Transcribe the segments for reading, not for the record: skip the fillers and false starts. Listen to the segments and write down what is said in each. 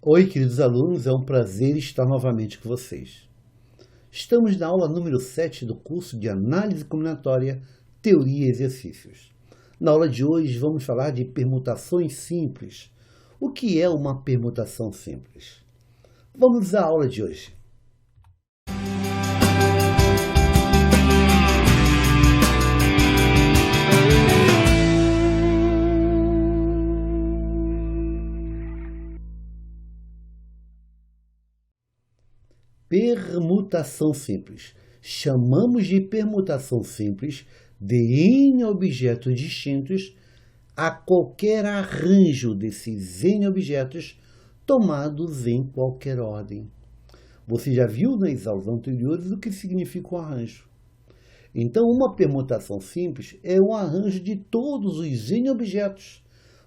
Oi, queridos alunos, é um prazer estar novamente com vocês. Estamos na aula número 7 do curso de Análise Combinatória, Teoria e Exercícios. Na aula de hoje vamos falar de permutações simples. O que é uma permutação simples? Vamos à aula de hoje. Permutação simples. Chamamos de permutação simples de N objetos distintos a qualquer arranjo desses N objetos tomados em qualquer ordem. Você já viu nas aulas anteriores o que significa um arranjo. Então, uma permutação simples é um arranjo de todos os N objetos.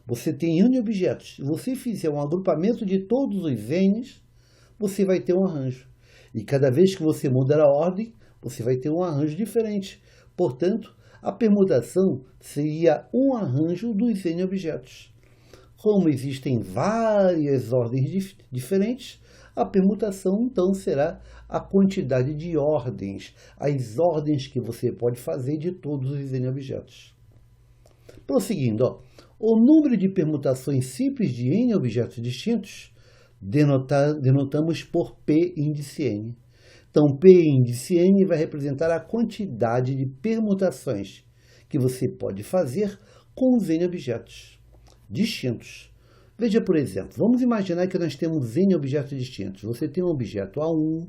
Você tem N objetos. Se você fizer um agrupamento de todos os N's, você vai ter um arranjo. E cada vez que você mudar a ordem, você vai ter um arranjo diferente. Portanto, a permutação seria um arranjo dos N objetos. Como existem várias ordens diferentes, a permutação então será a quantidade de ordens, as ordens que você pode fazer de todos os N objetos. Prosseguindo, o número de permutações simples de N objetos distintos denotamos por P índice N. Então, P índice N vai representar a quantidade de permutações que você pode fazer com os N objetos distintos. Veja, por exemplo, vamos imaginar que nós temos N objetos distintos. Você tem um objeto A1,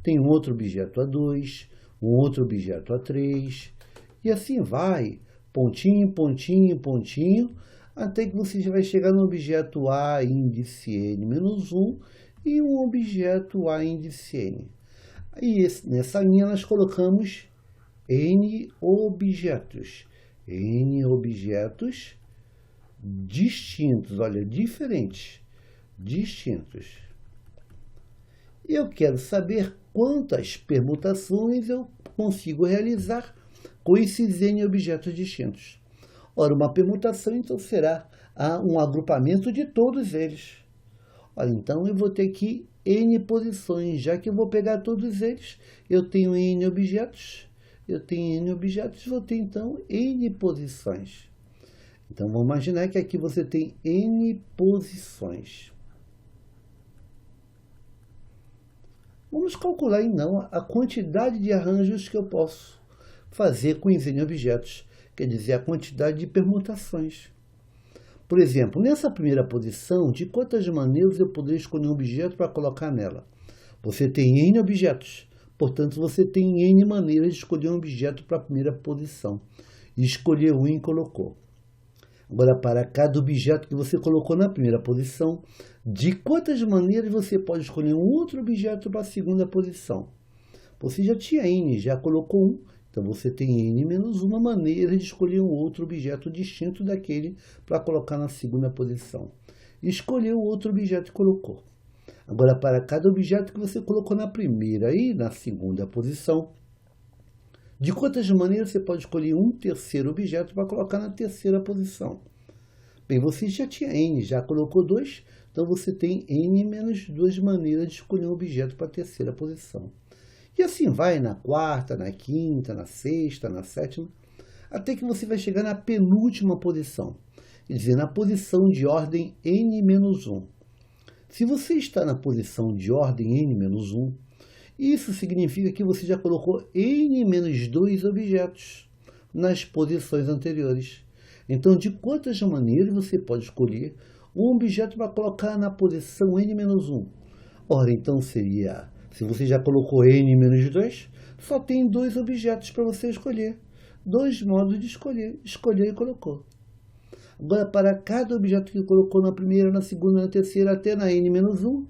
tem um outro objeto A2, um outro objeto A3, e assim vai, pontinho, pontinho, pontinho, até que você vai chegar no objeto A índice N-1 e um objeto A índice N. E nessa linha nós colocamos N objetos distintos, olha, diferentes, distintos. Eu quero saber quantas permutações eu consigo realizar com esses N objetos distintos. Ora, uma permutação, então, será um agrupamento de todos eles. Olha, então, eu vou ter aqui N posições, já que eu vou pegar todos eles. Eu tenho N objetos, vou ter, então, N posições. Então, vamos imaginar que aqui você tem N posições. Vamos calcular, então, a quantidade de arranjos que eu posso fazer com os N objetos. Quer dizer, a quantidade de permutações. Por exemplo, nessa primeira posição, de quantas maneiras eu poderia escolher um objeto para colocar nela? Você tem N objetos, portanto, você tem N maneiras de escolher um objeto para a primeira posição. E escolher um e colocou. Agora, para cada objeto que você colocou na primeira posição, de quantas maneiras você pode escolher um outro objeto para a segunda posição? Você já tinha N, já colocou um. Então, você tem N menos uma maneira de escolher um outro objeto distinto daquele para colocar na segunda posição. Escolheu o outro objeto e colocou. Agora, para cada objeto que você colocou na primeira e na segunda posição, de quantas maneiras você pode escolher um terceiro objeto para colocar na terceira posição? Bem, você já tinha N, já colocou 2, então você tem N menos 2 maneiras de escolher um objeto para a terceira posição. E assim vai na quarta, na quinta, na sexta, na sétima, até que você vai chegar na penúltima posição, quer dizer, na posição de ordem N-1. Se você está na posição de ordem N-1, isso significa que você já colocou N-2 objetos nas posições anteriores. Então, de quantas maneiras você pode escolher um objeto para colocar na posição N-1? Ora, então seria... Se você já colocou N-2, só tem 2 objetos para você escolher. 2 modos de escolher. Escolheu e colocou. Agora, para cada objeto que colocou na primeira, na segunda, na terceira, até na N-1,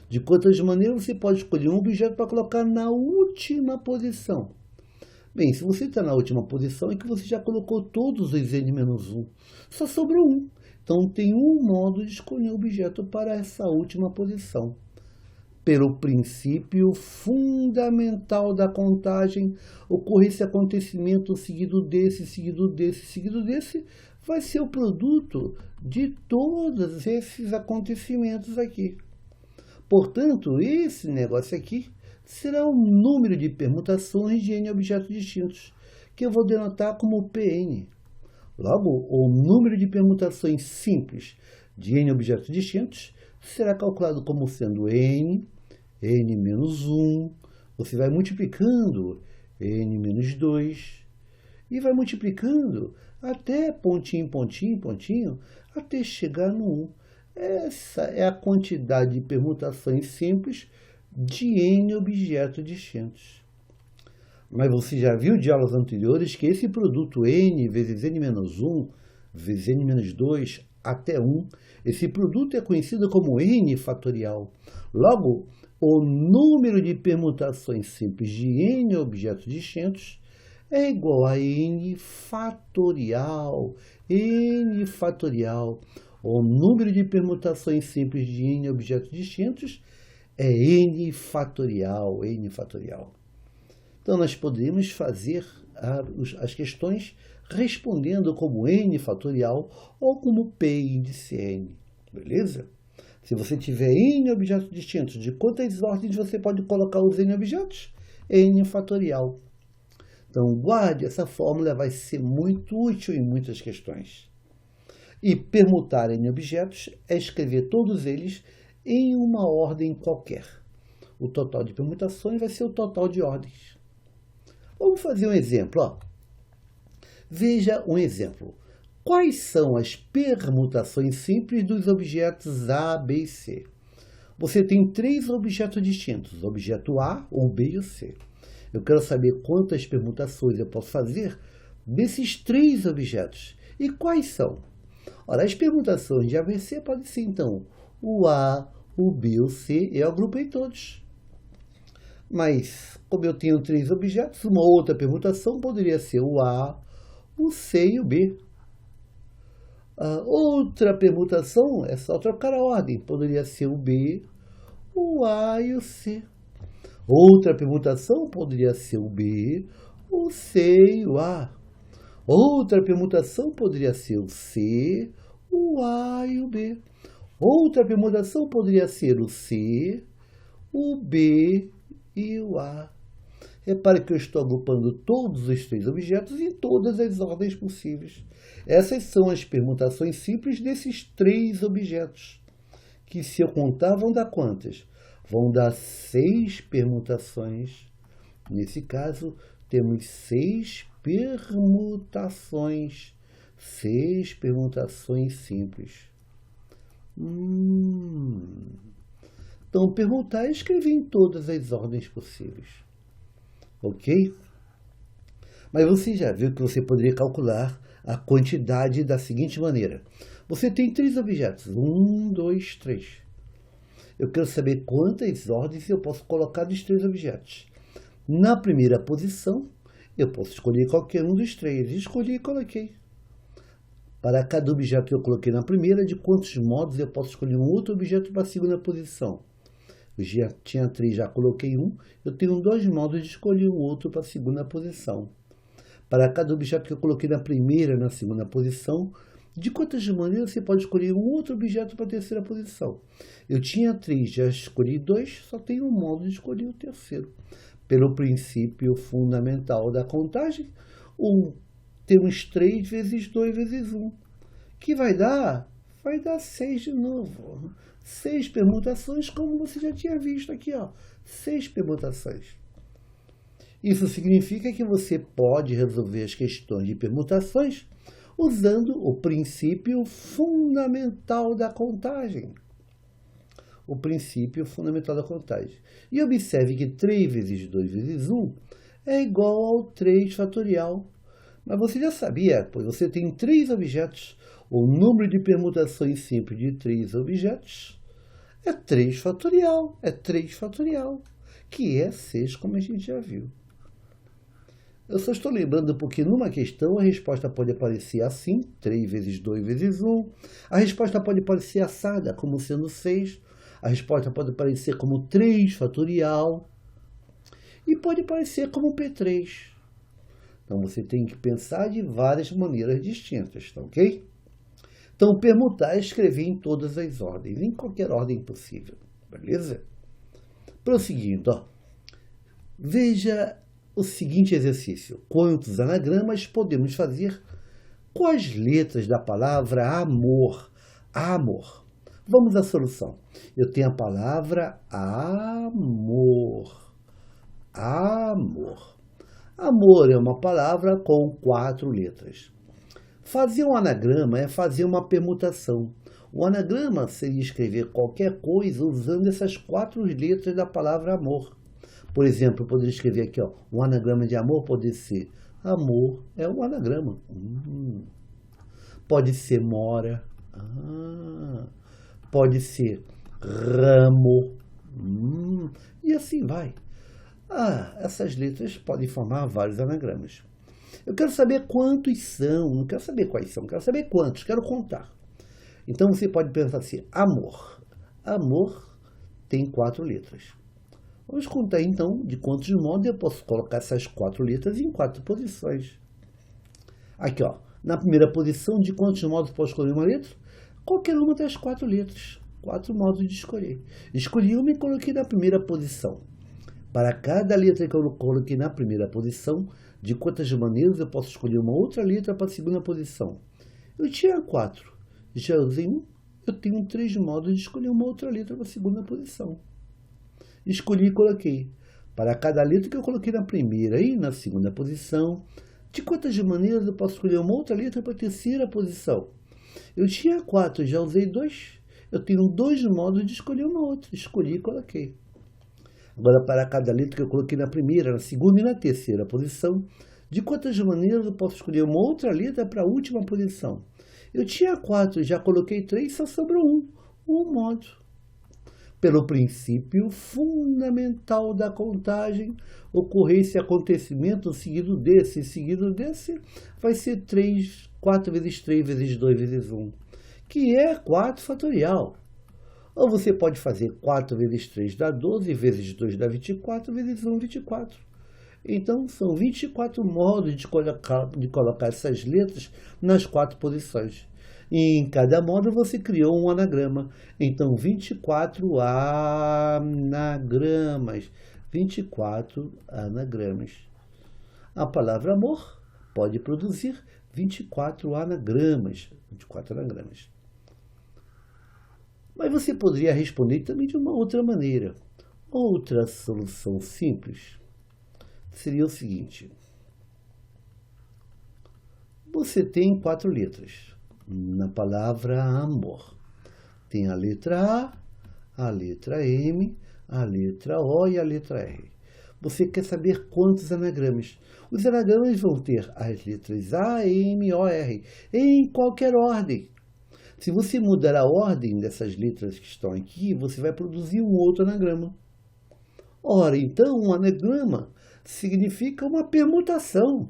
de quantas maneiras você pode escolher um objeto para colocar na última posição? Bem, se você está na última posição, é que você já colocou todos os N-1. Só sobrou um. Então, tem um modo de escolher o objeto para essa última posição. Pelo princípio fundamental da contagem, ocorre esse acontecimento seguido desse, seguido desse, seguido desse, vai ser o produto de todos esses acontecimentos aqui. Portanto, esse negócio aqui será o número de permutações de n objetos distintos, que eu vou denotar como Pn. Logo, o número de permutações simples de n objetos distintos será calculado como sendo n menos 1, você vai multiplicando n menos 2, e vai multiplicando até pontinho, pontinho, pontinho, até chegar no 1. Essa é a quantidade de permutações simples de n objetos distintos. Mas você já viu de aulas anteriores que esse produto n vezes n menos 1 vezes n menos 2 até 1, esse produto é conhecido como n fatorial. Logo, o número de permutações simples de n objetos distintos é igual a n fatorial. N fatorial. O número de permutações simples de n objetos distintos é n fatorial. N fatorial. Então, nós podemos fazer as questões respondendo como n fatorial ou como p índice n. Beleza? Se você tiver n objetos distintos, de quantas ordens você pode colocar os n objetos? N fatorial. Então, guarde essa fórmula, vai ser muito útil em muitas questões. E permutar n objetos é escrever todos eles em uma ordem qualquer. O total de permutações vai ser o total de ordens. Vamos fazer um exemplo. Ó. Veja um exemplo. Quais são as permutações simples dos objetos A, B e C? Você tem 3 objetos distintos, objeto A, o B e o C. Eu quero saber quantas permutações eu posso fazer desses 3 objetos. E quais são? Ora, as permutações de A, B e C podem ser, então, o A, o B e o C. Eu agrupei todos. Mas, como eu tenho 3 objetos, uma outra permutação poderia ser o A, o C e o B. Outra permutação é só trocar a ordem. Poderia ser o B, o A e o C. Outra permutação poderia ser o B, o C e o A. Outra permutação poderia ser o C, o A e o B. Outra permutação poderia ser o C, o B e o A. Repare que eu estou agrupando todos os 3 objetos em todas as ordens possíveis. Essas são as permutações simples desses 3 objetos, que se eu contar vão dar quantas? Vão dar 6 permutações. Nesse caso, temos 6 permutações. 6 permutações simples. Então, permutar é escrever em todas as ordens possíveis. Ok? Mas você já viu que você poderia calcular a quantidade da seguinte maneira. Você tem 3 objetos. 1, 2, 3. Eu quero saber quantas ordens eu posso colocar dos 3 objetos. Na primeira posição, eu posso escolher qualquer um dos 3. Escolhi e coloquei. Para cada objeto que eu coloquei na primeira, de quantos modos eu posso escolher um outro objeto para a segunda posição? Eu já tinha 3, já coloquei um. Eu tenho 2 modos de escolher um outro para a segunda posição. Para cada objeto que eu coloquei na primeira e na segunda posição, de quantas maneiras você pode escolher um outro objeto para a terceira posição? Eu tinha 3, já escolhi 2, só tenho um modo de escolher o terceiro. Pelo princípio fundamental da contagem, temos 3 vezes 2 vezes 1. Que vai dar? Vai dar 6 de novo. 6 permutações, como você já tinha visto aqui, ó. 6 permutações. Isso significa que você pode resolver as questões de permutações usando o princípio fundamental da contagem. O princípio fundamental da contagem. E observe que 3 vezes 2 vezes 1 é igual ao 3 fatorial. Mas você já sabia, pois você tem 3 objetos. O número de permutações simples de 3 objetos é 3 fatorial. É 3 fatorial, que é 6, como a gente já viu. Eu só estou lembrando porque numa questão a resposta pode aparecer assim, 3 vezes 2 vezes 1. A resposta pode aparecer assada, como sendo 6. A resposta pode aparecer como 3 fatorial. E pode aparecer como P3. Então, você tem que pensar de várias maneiras distintas, tá ok? Então, permutar é escrever em todas as ordens, em qualquer ordem possível. beleza? Prosseguindo, ó. Veja o seguinte exercício. Quantos anagramas podemos fazer com as letras da palavra amor? Amor. Vamos à solução. Eu tenho a palavra amor. Amor. Amor é uma palavra com 4 letras. Fazer um anagrama é fazer uma permutação. O anagrama seria escrever qualquer coisa usando essas 4 letras da palavra amor. Por exemplo, eu poderia escrever aqui, ó, um anagrama de amor pode ser amor, é um anagrama. Pode ser mora. Pode ser ramo. E assim vai. Essas letras podem formar vários anagramas. Eu quero saber quantos são, não quero saber quais são, quero saber quantos, quero contar. Então você pode pensar assim, amor. Amor tem 4 letras. Vamos contar então de quantos modos eu posso colocar essas 4 letras em 4 posições. Aqui, ó, na primeira posição, de quantos modos eu posso escolher uma letra? Qualquer uma das 4 letras. 4 modos de escolher. Escolhi uma e coloquei na primeira posição. Para cada letra que eu coloquei na primeira posição, de quantas maneiras eu posso escolher uma outra letra para a segunda posição? Eu tinha 4. Já usei um, eu tenho 3 modos de escolher uma outra letra para a segunda posição. Escolhi e coloquei. Para cada letra que eu coloquei na primeira e na segunda posição, de quantas maneiras eu posso escolher uma outra letra para a terceira posição? Eu tinha 4, já usei 2. Eu tenho 2 modos de escolher uma outra. Escolhi e coloquei. Agora, para cada letra que eu coloquei na primeira, na segunda e na terceira posição, de quantas maneiras eu posso escolher uma outra letra para a última posição? Eu tinha 4, já coloquei 3, só sobrou um modo. Pelo princípio fundamental da contagem, ocorrer esse acontecimento seguido desse, vai ser 4 vezes 3 vezes 2 vezes 1, que é 4 fatorial. Ou você pode fazer 4 vezes 3 dá 12, vezes 2 dá 24, vezes 1, 24. Então, são 24 modos de colocar essas letras nas 4 posições. E em cada modo você criou um anagrama. Então, 24 anagramas. 24 anagramas. A palavra amor pode produzir 24 anagramas. 24 anagramas. Mas você poderia responder também de uma outra maneira. Outra solução simples seria o seguinte. Você tem 4 letras na palavra amor. Tem a letra A letra M, a letra O e a letra R. Você quer saber quantos anagramas? Os anagramas vão ter as letras A, M, O, R, em qualquer ordem. Se você mudar a ordem dessas letras que estão aqui, você vai produzir um outro anagrama. Ora, então, um anagrama significa uma permutação.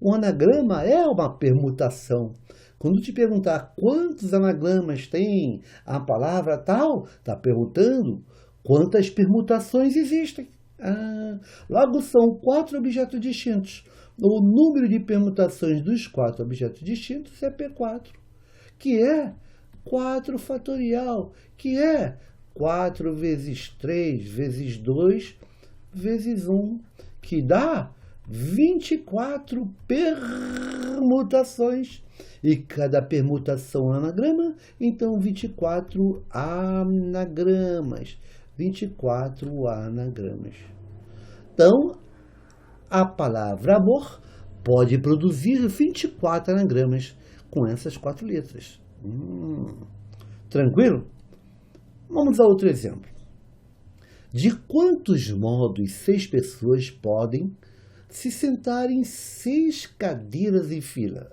Um anagrama é uma permutação. Quando te perguntar quantos anagramas tem a palavra tal, está perguntando quantas permutações existem. Logo, são 4 objetos distintos. O número de permutações dos 4 objetos distintos é P4, que é 4 fatorial, que é 4 vezes 3 vezes 2 vezes 1, que dá 24 permutações. E cada permutação é um anagrama, então 24 anagramas. 24 anagramas. Então, a palavra amor pode produzir 24 anagramas com essas 4 letras. Tranquilo? Vamos a outro exemplo. De quantos modos 6 pessoas podem se sentar em 6 cadeiras em fila?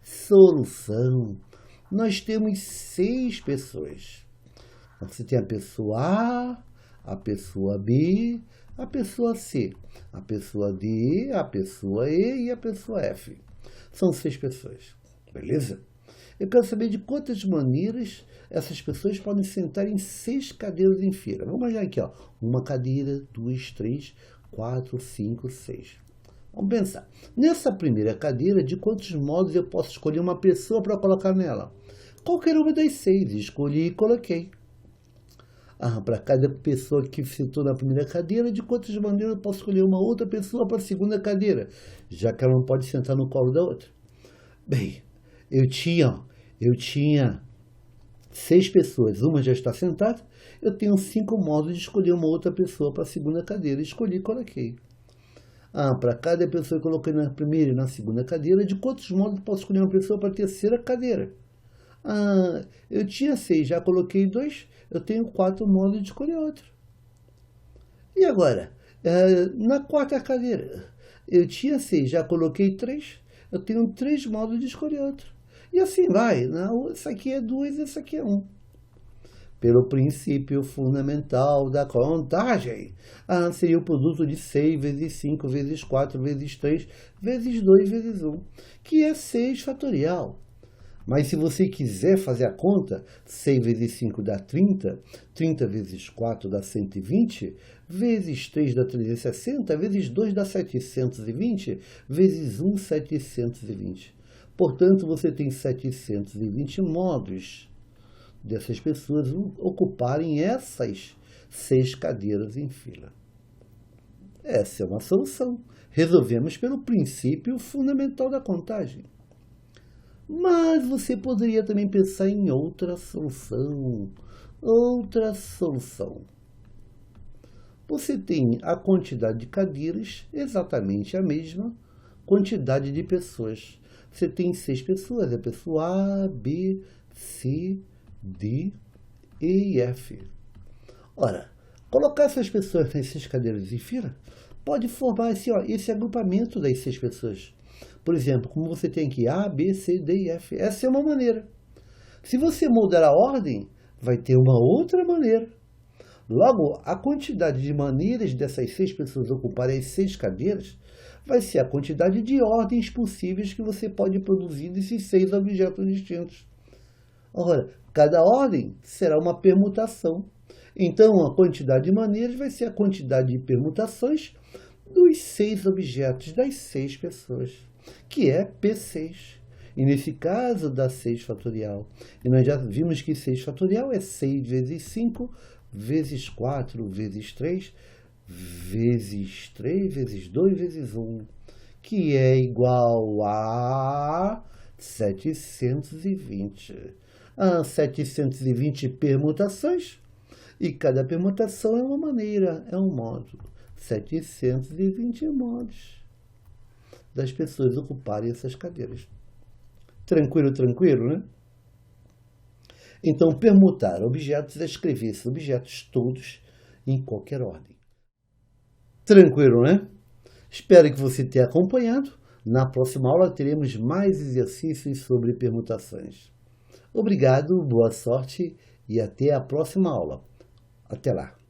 Solução. Nós temos 6 pessoas. Você tem a pessoa A pessoa B, a pessoa C, a pessoa D, a pessoa E e a pessoa F. São 6 pessoas. Beleza? Eu quero saber de quantas maneiras essas pessoas podem sentar em 6 cadeiras em fila. Vamos olhar aqui, ó. 1 cadeira, 2, 3, 4, 5, 6. Vamos pensar. Nessa primeira cadeira, de quantos modos eu posso escolher uma pessoa para colocar nela? Qualquer uma das 6. Escolhi e coloquei. Para cada pessoa que sentou na primeira cadeira, de quantas maneiras eu posso escolher uma outra pessoa para a segunda cadeira, já que ela não pode sentar no colo da outra? Bem, eu tinha 6 pessoas, uma já está sentada, eu tenho 5 modos de escolher uma outra pessoa para a segunda cadeira. Escolhi e coloquei. Para cada pessoa que eu coloquei na primeira e na segunda cadeira, de quantos modos eu posso escolher uma pessoa para a terceira cadeira? Eu tinha 6, já coloquei 2, eu tenho 4 modos de escolher outro. E agora? Na quarta cadeira, eu tinha 6, já coloquei 3, eu tenho 3 modos de escolher outro. E assim vai, esse aqui é 2, esse aqui é 1. Pelo princípio fundamental da contagem, seria o produto de 6 vezes 5 vezes 4 vezes 3 vezes 2 vezes 1, que é 6 fatorial. Mas se você quiser fazer a conta, 6 vezes 5 dá 30, 30 vezes 4 dá 120, vezes 3 dá 360, vezes 2 dá 720, vezes 1, 720. Portanto, você tem 720 modos dessas pessoas ocuparem essas 6 cadeiras em fila. Essa é uma solução. Resolvemos pelo princípio fundamental da contagem. Mas você poderia também pensar em outra solução. Outra solução. Você tem a quantidade de cadeiras, exatamente a mesma quantidade de pessoas. Você tem 6 pessoas, a pessoa A, B, C, D, E e F. Ora, colocar essas pessoas nas 6 cadeiras em fila pode formar esse agrupamento das 6 pessoas. Por exemplo, como você tem aqui A, B, C, D e F. Essa é uma maneira. Se você mudar a ordem, vai ter uma outra maneira. Logo, a quantidade de maneiras dessas 6 pessoas ocuparem as 6 cadeiras vai ser a quantidade de ordens possíveis que você pode produzir desses 6 objetos distintos. Ora, cada ordem será uma permutação. Então, a quantidade de maneiras vai ser a quantidade de permutações dos 6 objetos das 6 pessoas, que é P6. E nesse caso dá 6 fatorial. E nós já vimos que 6 fatorial é 6 vezes 5, vezes 4, vezes 3, vezes 3, vezes 2, vezes 1, que é igual a 720. 720 permutações, e cada permutação é uma maneira, é um modo. 720 modos das pessoas ocuparem essas cadeiras. Tranquilo, tranquilo, né? Então, permutar objetos é escrever esses objetos todos em qualquer ordem. Tranquilo, né? Espero que você tenha acompanhado. Na próxima aula teremos mais exercícios sobre permutações. Obrigado, boa sorte e até a próxima aula. Até lá!